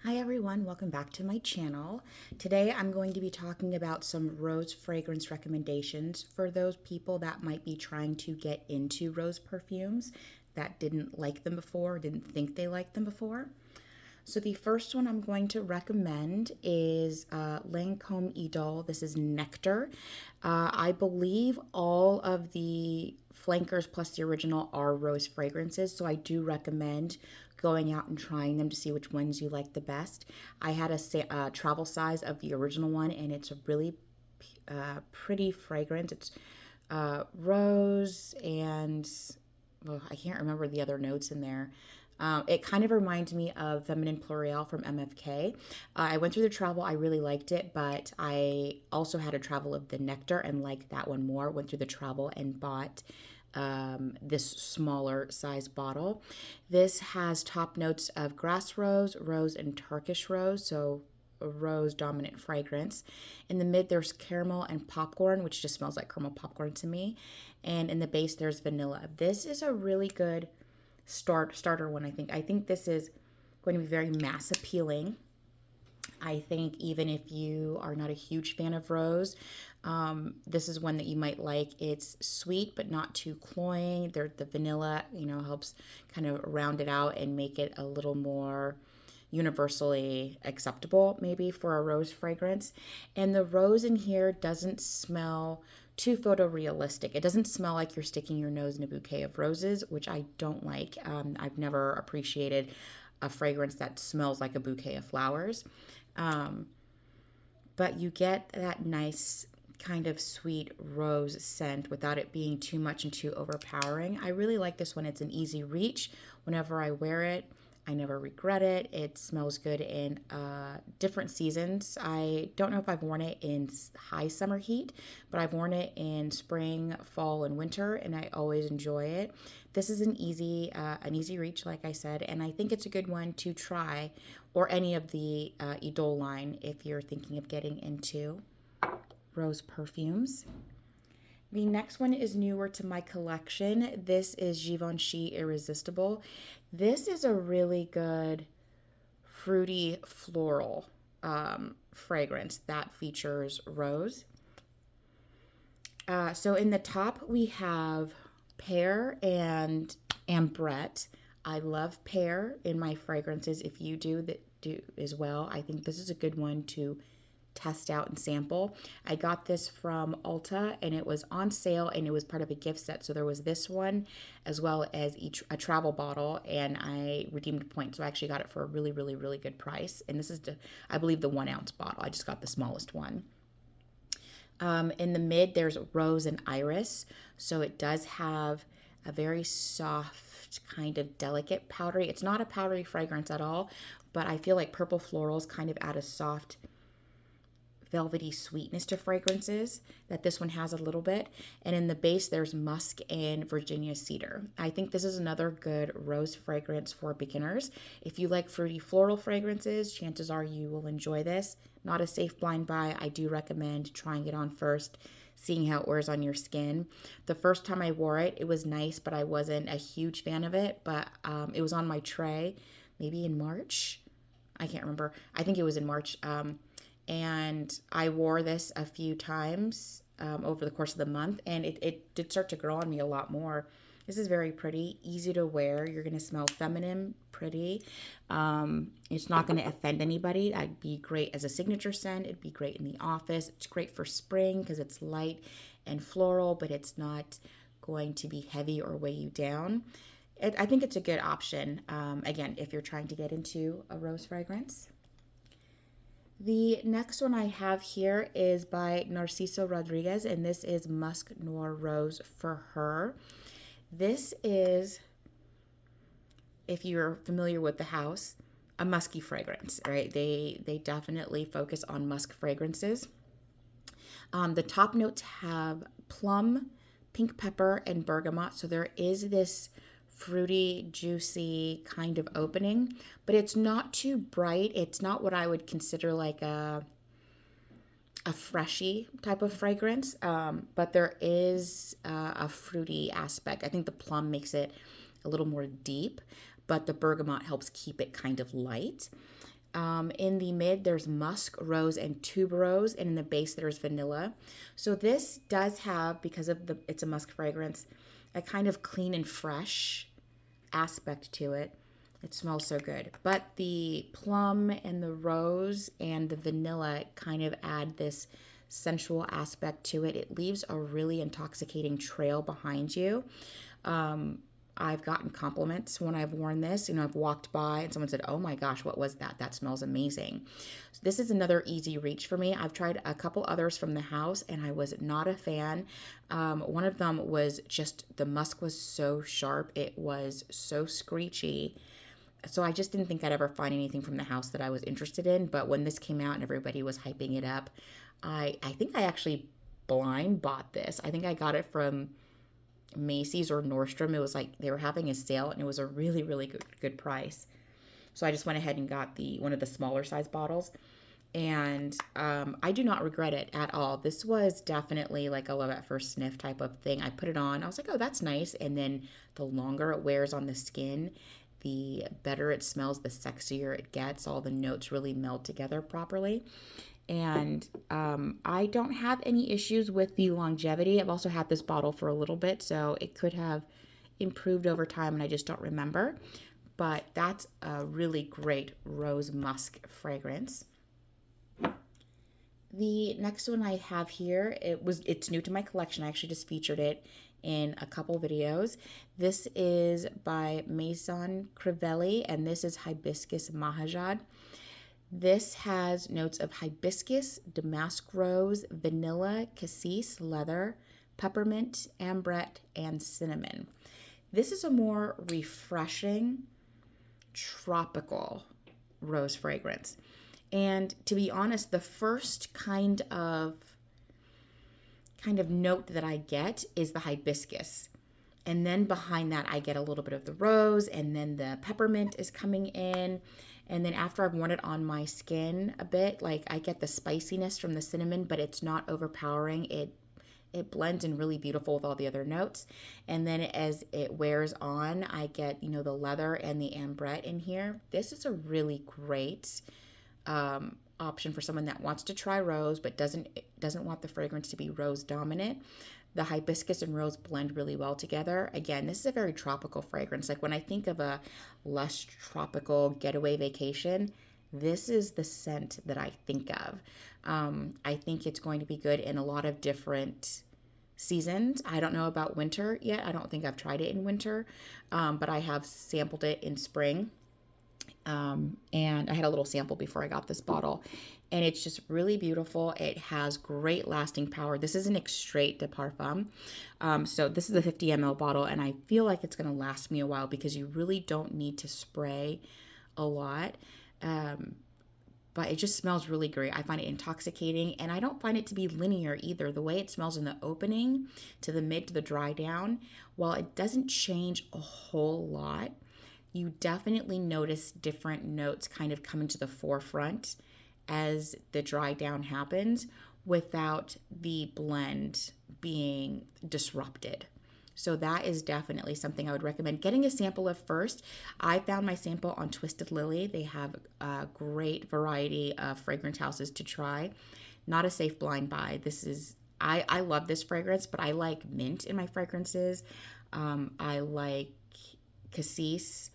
Hi everyone, welcome back to my channel. Today I'm going to be talking about some rose fragrance recommendations for those people that might be trying to get into rose perfumes that didn't like them before, didn't think they liked them before. So the first one I'm going to recommend is Lancome Idole. This is Nectar. I believe all of the flankers plus the original are rose fragrances, so I do recommend going out and trying them to see which ones you like the best. I had a travel size of the original one, and it's a really pretty fragrance. It's rose and well, I can't remember the other notes in there. It kind of reminds me of Feminine Pluriel from MFK. I went through the travel, I really liked it, but I also had a travel of the Nectar and liked that one more. Went through the travel and bought this smaller size bottle. This has top notes of grass rose, rose, and Turkish rose, so a rose dominant fragrance. In the mid, there's caramel and popcorn, which just smells like caramel popcorn to me. And in the base, there's vanilla. This is a really good starter one, I think. I think this is going to be very mass appealing. I think even if you are not a huge fan of rose, this is one that you might like. It's sweet but not too cloying. The vanilla, helps kind of round it out and make it a little more universally acceptable maybe for a rose fragrance. And the rose in here doesn't smell too photorealistic. It doesn't smell like you're sticking your nose in a bouquet of roses, which I don't like. I've never appreciated a fragrance that smells like a bouquet of flowers. But you get that nice kind of sweet rose scent without it being too much and too overpowering. I really like this one. It's an easy reach. Whenever I wear it, I never regret it. It smells good in different seasons. I don't know if I've worn it in high summer heat, but I've worn it in spring, fall, and winter, and I always enjoy it. This is an easy reach, like I said, and I think it's a good one to try, or any of the Idole line if you're thinking of getting into rose perfumes. The next one is newer to my collection. This is Givenchy Irresistible. This is a really good fruity floral fragrance that features rose. So in the top we have pear and ambrette. I love pear in my fragrances. If you do as well, I think this is a good one to test out and sample. I got this from Ulta and it was on sale and it was part of a gift set. So there was this one as well as a travel bottle, and I redeemed points. So I actually got it for a really, really, really good price. And this is, I believe, the 1 ounce bottle. I just got the smallest one. In the mid, there's rose and iris. So it does have a very soft, kind of delicate powdery. It's not a powdery fragrance at all, but I feel like purple florals kind of add a soft velvety sweetness to fragrances that this one has a little bit. And in the base, there's musk and Virginia cedar. I think this is another good rose fragrance for beginners. If you like fruity floral fragrances, chances are you will enjoy this. Not a safe blind buy. I do recommend trying it on first, seeing how it wears on your skin. The first time I wore it, it was nice, but I wasn't a huge fan of it. But it was on my tray maybe in March. I can't remember. I think it was in March. And I wore this a few times over the course of the month, and it did start to grow on me a lot more. This is very pretty, easy to wear. You're going to smell feminine, pretty. It's not going to offend anybody. It'd be great as a signature scent. It'd be great in the office. It's great for spring because it's light and floral, but it's not going to be heavy or weigh you down. I think it's a good option, again, if you're trying to get into a rose fragrance. The next one I have here is by Narciso Rodriguez, and this is Musc Noir Rose for Her. This is, if you're familiar with the house, a musky fragrance, right? They definitely focus on musk fragrances. The top notes have plum, pink pepper, and bergamot, so there is this fruity, juicy kind of opening, but it's not too bright. It's not what I would consider like a freshy type of fragrance, but there is a fruity aspect. I think the plum makes it a little more deep, but the bergamot helps keep it kind of light. In the mid, there's musk, rose, and tuberose, and in the base, there's vanilla. So this does have, because of it's a musk fragrance, a kind of clean and fresh aspect to it. It smells so good. But the plum and the rose and the vanilla kind of add this sensual aspect to it. It leaves a really intoxicating trail behind you. I've gotten compliments when I've worn this. I've walked by and someone said, "Oh my gosh, what was that? That smells amazing." So this is another easy reach for me. I've tried a couple others from the house and I was not a fan. One of them was just, the musk was so sharp. It was so screechy. So I just didn't think I'd ever find anything from the house that I was interested in. But when this came out and everybody was hyping it up, I think I actually blind bought this. I think I got it from Macy's or Nordstrom. It was like they were having a sale and it was a really, really good price. So I just went ahead and got one of the smaller size bottles. And I do not regret it at all. This was definitely like a love at first sniff type of thing. I put it on. I was like, oh, that's nice. And then the longer it wears on the skin, the better it smells, the sexier it gets. All the notes really meld together properly. And I don't have any issues with the longevity. I've also had this bottle for a little bit, so it could have improved over time, and I just don't remember. But that's a really great rose musk fragrance. The next one I have here, it's new to my collection. I actually just featured it in a couple videos. This is by Maison Crivelli, and this is Hibiscus Mahajad. This has notes of hibiscus, damask rose, vanilla, cassis, leather, peppermint, ambrette, and cinnamon. This is a more refreshing, tropical rose fragrance. And to be honest, the first kind of note that I get is the hibiscus. And then behind that, I get a little bit of the rose, and then the peppermint is coming in. And then after I've worn it on my skin a bit, like I get the spiciness from the cinnamon, but it's not overpowering. It blends in really beautiful with all the other notes. And then as it wears on, I get, the leather and the ambrette in here. This is a really great option for someone that wants to try rose but doesn't want the fragrance to be rose dominant. The hibiscus and rose blend really well together. Again, this is a very tropical fragrance. Like when I think of a less tropical getaway vacation, this is the scent that I think of. I think it's going to be good in a lot of different seasons. I don't know about winter yet. I don't think I've tried it in winter, but I have sampled it in spring. And I had a little sample before I got this bottle, and it's just really beautiful. It has great lasting power. This is an extrait de parfum. So this is a 50 ml bottle, and I feel like it's going to last me a while because you really don't need to spray a lot. But it just smells really great. I find it intoxicating, and I don't find it to be linear either. The way it smells in the opening to the mid to the dry down, while it doesn't change a whole lot, you definitely notice different notes kind of coming to the forefront as the dry down happens without the blend being disrupted. So that is definitely something I would recommend getting a sample of first. I found my sample on Twisted Lily. They have a great variety of fragrance houses to try. Not a safe blind buy. I love this fragrance, but I like mint in my fragrances. I like cassis.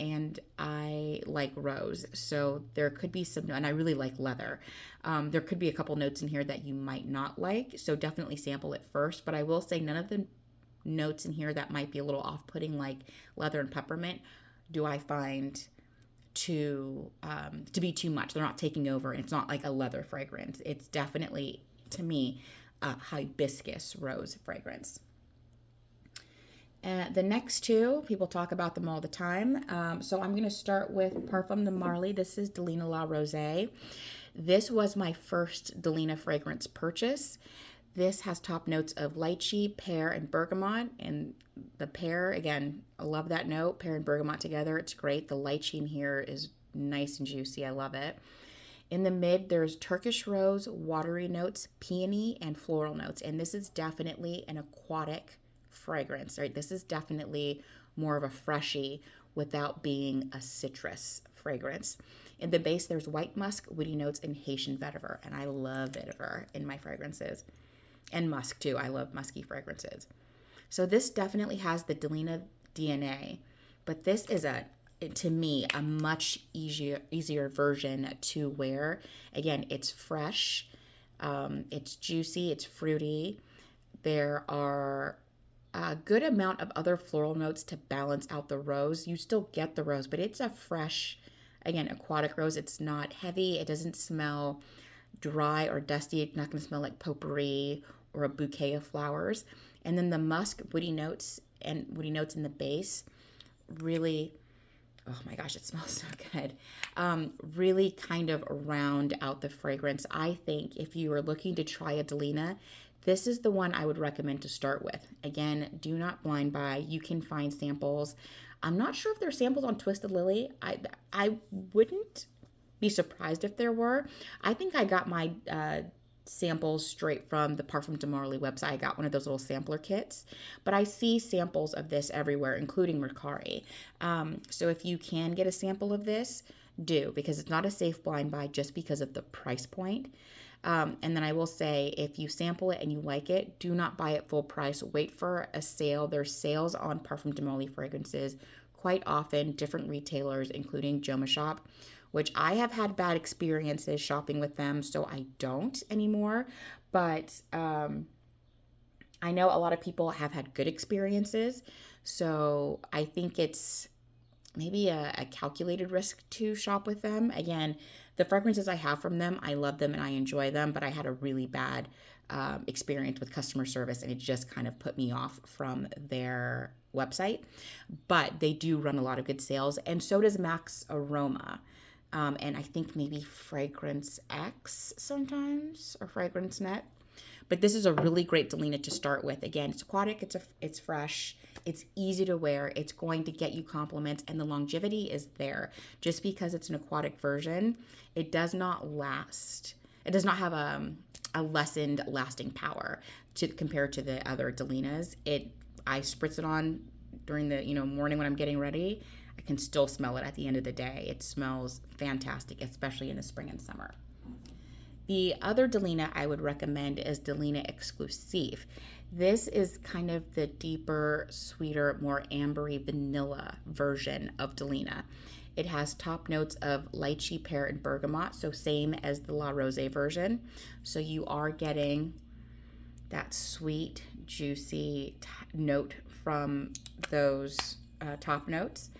And I like rose. So there could be some, and I really like leather. There could be a couple notes in here that you might not like. So definitely sample it first. But I will say none of the notes in here that might be a little off-putting, like leather and peppermint, do I find to be too much. They're not taking over. And it's not like a leather fragrance. It's definitely, to me, a hibiscus rose fragrance. The next two, people talk about them all the time. So I'm going to start with Parfum de Marly. This is Delina La Rosee. This was my first Delina fragrance purchase. This has top notes of lychee, pear, and bergamot. And the pear, again, I love that note. Pear and bergamot together, it's great. The lychee in here is nice and juicy. I love it. In the mid, there's Turkish rose, watery notes, peony, and floral notes. And this is definitely an aquatic fragrance, right? This is definitely more of a freshie without being a citrus fragrance. In the base, there's white musk, woody notes, and Haitian vetiver. And I love vetiver in my fragrances. And musk, too. I love musky fragrances. So this definitely has the Delina DNA. But this is, to me, a much easier version to wear. Again, it's fresh. It's juicy. It's fruity. There are a good amount of other floral notes to balance out the rose. You still get the rose, but it's a fresh, again, aquatic rose. It's not heavy. It doesn't smell dry or dusty. It's not going to smell like potpourri or a bouquet of flowers. And then the musk, woody notes in the base really, oh my gosh, it smells so good. Really kind of round out the fragrance. I think if you are looking to try a Delina, this is the one I would recommend to start with. Again, do not blind buy. You can find samples. I'm not sure if there's samples on Twisted Lily. I wouldn't be surprised if there were. I think I got my samples straight from the Parfums de Marly website. I got one of those little sampler kits, but I see samples of this everywhere, including Mercari. So if you can get a sample of this, do, because it's not a safe blind buy just because of the price point. And then I will say, if you sample it and you like it, do not buy it full price. Wait for a sale. There's sales on Parfums de Marly fragrances quite often, different retailers, including Joma Shop, which I have had bad experiences shopping with them, so I don't anymore. But I know a lot of people have had good experiences, so I think it's maybe a calculated risk to shop with them. Again, the fragrances I have from them, I love them and I enjoy them, but I had a really bad experience with customer service, and it just kind of put me off from their website. But they do run a lot of good sales, and so does Max Aroma. And I think maybe Fragrance X sometimes, or Fragrance Net. But this is a really great Delina to start with. Again, it's aquatic, it's fresh, it's easy to wear, it's going to get you compliments, and the longevity is there. Just because it's an aquatic version, it does not last. It does not have a lessened lasting power compared to the other Delinas. I spritz it on during the morning when I'm getting ready. I can still smell it at the end of the day. It smells fantastic, especially in the spring and summer. The other Delina I would recommend is Delina Exclusif. This is kind of the deeper, sweeter, more ambery vanilla version of Delina. It has top notes of lychee, pear, and bergamot, so same as the La Rosee version. So you are getting that sweet, juicy note from those top notes.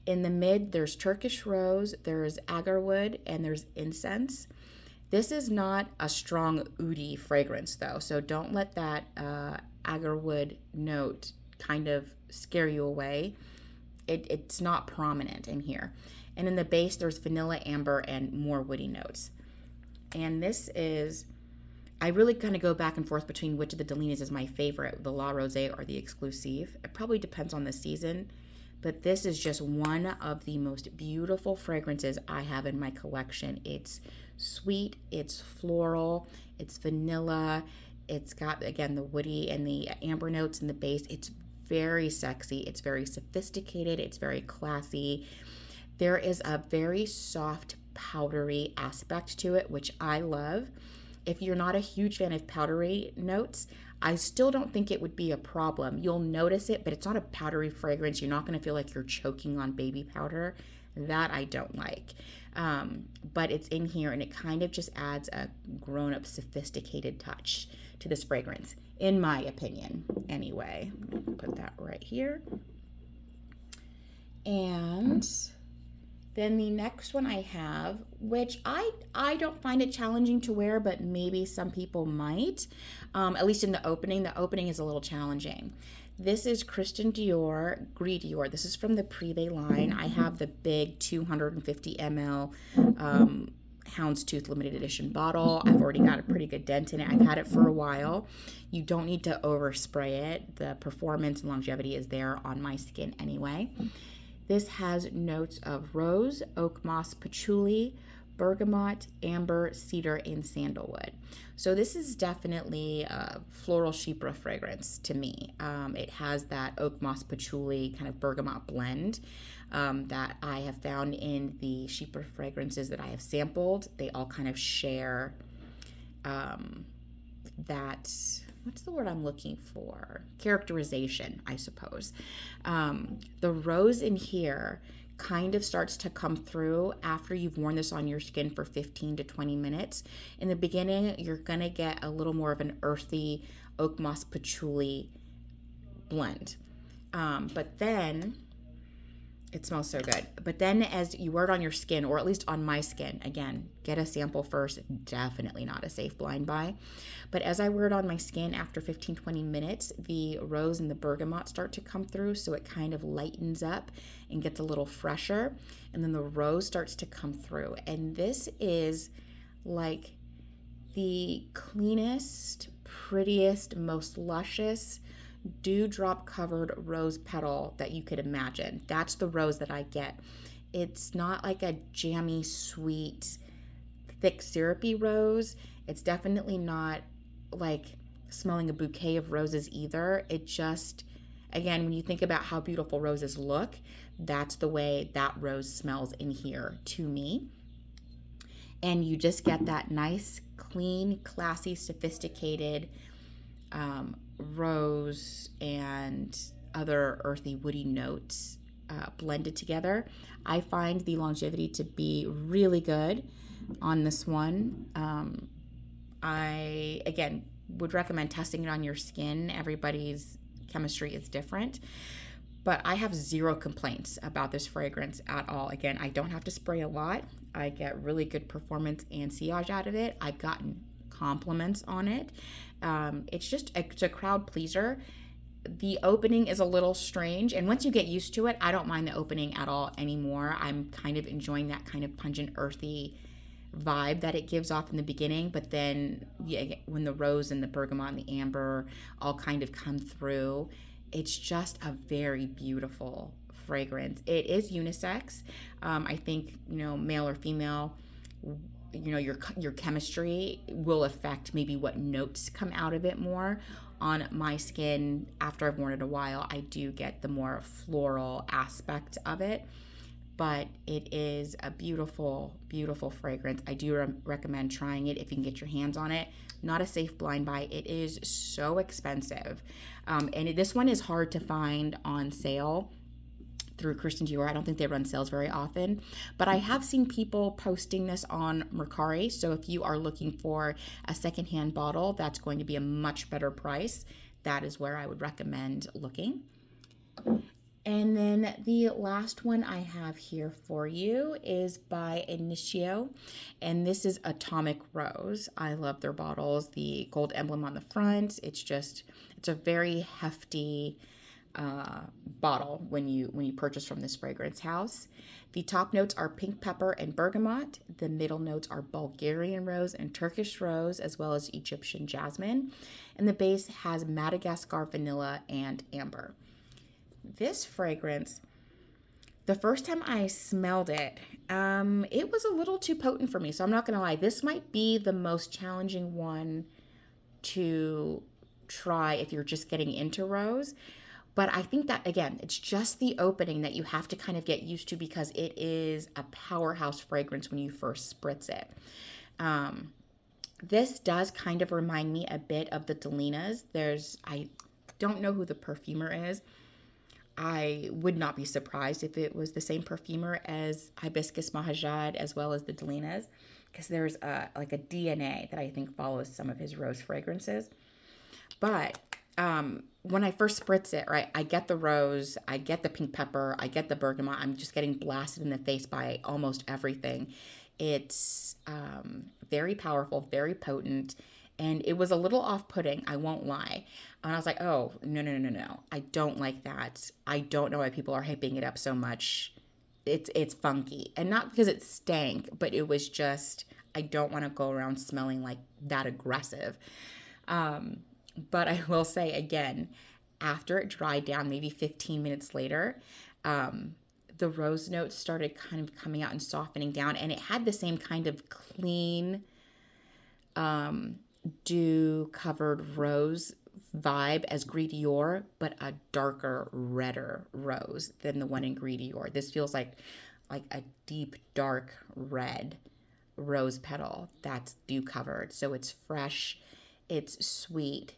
In the mid, there's Turkish rose, there's agarwood, and there's incense. This is not a strong oudi fragrance, though, so don't let that agarwood note kind of scare you away. It's not prominent in here. And in the base, there's vanilla, amber, and more woody notes. And this is, I really kind of go back and forth between which of the Delinas is my favorite, the La Rosee or the Exclusif. It probably depends on the season. But this is just one of the most beautiful fragrances I have in my collection. It's sweet, it's floral, it's vanilla. It's got, again, the woody and the amber notes in the base. It's very sexy. It's very sophisticated. It's very classy. There is a very soft, powdery aspect to it, which I love. If you're not a huge fan of powdery notes, I still don't think it would be a problem. You'll notice it, but it's not a powdery fragrance. You're not going to feel like you're choking on baby powder. That I don't like. But it's in here, and it kind of just adds a grown-up, sophisticated touch to this fragrance, in my opinion. Anyway, I'm going to put that right here. And then the next one I have, which I don't find it challenging to wear, but maybe some people might, at least in the opening. The opening is a little challenging. This is Christian Dior Greed Dior. This is from the Privé line. I have the big 250 ml Houndstooth limited edition bottle. I've already got a pretty good dent in it. I've had it for a while. You don't need to overspray it. The performance and longevity is there on my skin anyway. This has notes of rose, oak moss, patchouli, bergamot, amber, cedar, and sandalwood. So this is definitely a floral chypre fragrance to me. It has that oak moss patchouli kind of bergamot blend that I have found in the chypre fragrances that I have sampled. They all kind of share that, what's the word I'm looking for? Characterization, I suppose. The rose in here kind of starts to come through after you've worn this on your skin for 15 to 20 minutes. In the beginning, you're going to get a little more of an earthy oak moss patchouli blend. But then it smells so good. But then as you wear it on your skin, or at least on my skin, again, get a sample first. Definitely not a safe blind buy. But as I wear it on my skin after 15, 20 minutes, the rose and the bergamot start to come through. So it kind of lightens up and gets a little fresher. And then the rose starts to come through. And this is like the cleanest, prettiest, most luscious dewdrop covered rose petal that you could imagine. That's the rose that I get. It's not like a jammy, sweet, thick, syrupy rose. It's definitely not like smelling a bouquet of roses either. It just, again, when you think about how beautiful roses look, that's the way that rose smells in here to me. And you just get that nice, clean, classy, sophisticated rose and other earthy, woody notes blended together. I find the longevity to be really good on this one. I, again, would recommend testing it on your skin. Everybody's chemistry is different. But I have zero complaints about this fragrance at all. Again, I don't have to spray a lot. I get really good performance and sillage out of it. I've gotten compliments on it. It's a crowd pleaser. The opening is a little strange, and once you get used to it, I don't mind the opening at all anymore. I'm kind of enjoying that kind of pungent, earthy vibe that it gives off in the beginning, but then when the rose and the bergamot and the amber all kind of come through, it's just a very beautiful fragrance. It is unisex. I think, male or female, your chemistry will affect maybe what notes come out of it more. On my skin, after I've worn it a while, I do get the more floral aspect of it. But it is a beautiful, beautiful fragrance. I do recommend trying it if you can get your hands on it. Not a safe blind buy. It is so expensive. This one is hard to find on sale through Christian Dior. I don't think they run sales very often, but I have seen people posting this on Mercari. So if you are looking for a secondhand bottle, that's going to be a much better price. That is where I would recommend looking. And then the last one I have here for you is by Initio, and this is Atomic Rose. I love their bottles. The gold emblem on the front. It's a very hefty bottle when you purchase from this fragrance house. The top notes are pink pepper and bergamot. The middle notes are Bulgarian rose and Turkish rose, as well as Egyptian jasmine. And the base has Madagascar vanilla and amber. This fragrance, the first time I smelled it, it was a little too potent for me. So I'm not going to lie. This might be the most challenging one to try if you're just getting into rose. But I think that, again, it's just the opening that you have to kind of get used to because it is a powerhouse fragrance when you first spritz it. This does kind of remind me a bit of the Delinas. I don't know who the perfumer is. I would not be surprised if it was the same perfumer as Hibiscus Mahajad as well as the Delinas, because there's a DNA that I think follows some of his rose fragrances. But when I first spritz it, right, I get the rose, I get the pink pepper, I get the bergamot. I'm just getting blasted in the face by almost everything. It's very powerful, very potent, and it was a little off-putting, I won't lie. And I was like, oh, no. I don't like that. I don't know why people are hyping it up so much. It's funky. And not because it stank, but it was just, I don't want to go around smelling like that aggressive. But I will say again, after it dried down, maybe 15 minutes later, the rose notes started kind of coming out and softening down, and it had the same kind of clean, dew covered rose vibe as Gris Dior, but a darker, redder rose than the one in Gris Dior. This feels like a deep, dark red rose petal that's dew covered. So it's fresh, it's sweet,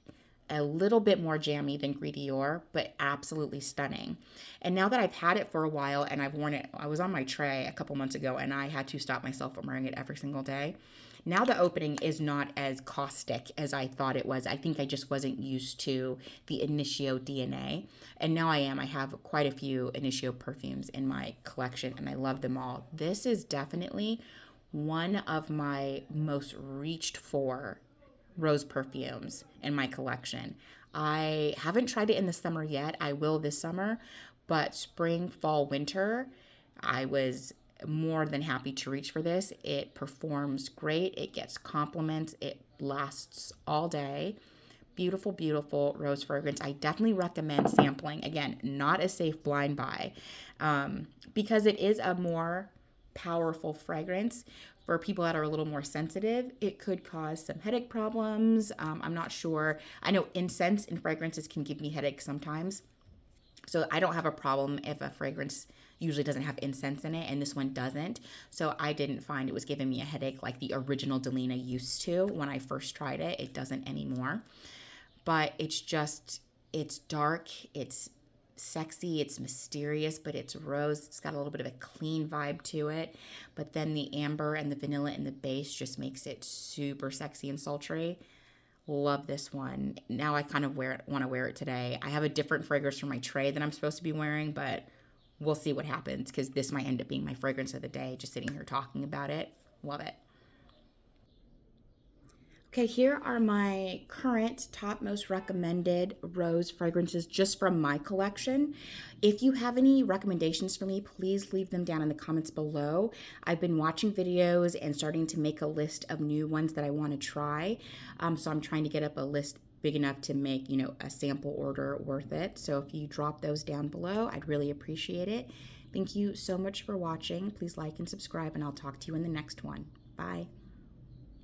a little bit more jammy than Gris Dior, but absolutely stunning. And now that I've had it for a while and I've worn it, I was on my tray a couple months ago and I had to stop myself from wearing it every single day. Now the opening is not as caustic as I thought it was. I think I just wasn't used to the Initio DNA. And now I am. I have quite a few Initio perfumes in my collection and I love them all. This is definitely one of my most reached for rose perfumes in my collection. I haven't tried it in the summer yet. I will this summer, but spring, fall, winter, I was more than happy to reach for this. It performs great. It gets compliments. It lasts all day. Beautiful, beautiful rose fragrance. I definitely recommend sampling. Again, not a safe blind buy, because it is a more powerful fragrance. For people that are a little more sensitive, it could cause some headache problems. I'm not sure. I know incense and fragrances can give me headaches sometimes. So I don't have a problem if a fragrance usually doesn't have incense in it and this one doesn't. So I didn't find it was giving me a headache like the original Delina used to when I first tried it. It doesn't anymore. But it's dark, it's sexy, it's mysterious, but it's rose. It's got a little bit of a clean vibe to it. But then the amber and the vanilla in the base just makes it super sexy and sultry. Love this one. Now I kind of want to wear it today. I have a different fragrance for my tray than I'm supposed to be wearing, but we'll see what happens because this might end up being my fragrance of the day, just sitting here talking about it. Love it. Okay, here are my current top most recommended rose fragrances just from my collection. If you have any recommendations for me, please leave them down in the comments below. I've been watching videos and starting to make a list of new ones that I want to try. So I'm trying to get up a list big enough to make, a sample order worth it. So if you drop those down below, I'd really appreciate it. Thank you so much for watching. Please like and subscribe, and I'll talk to you in the next one. Bye.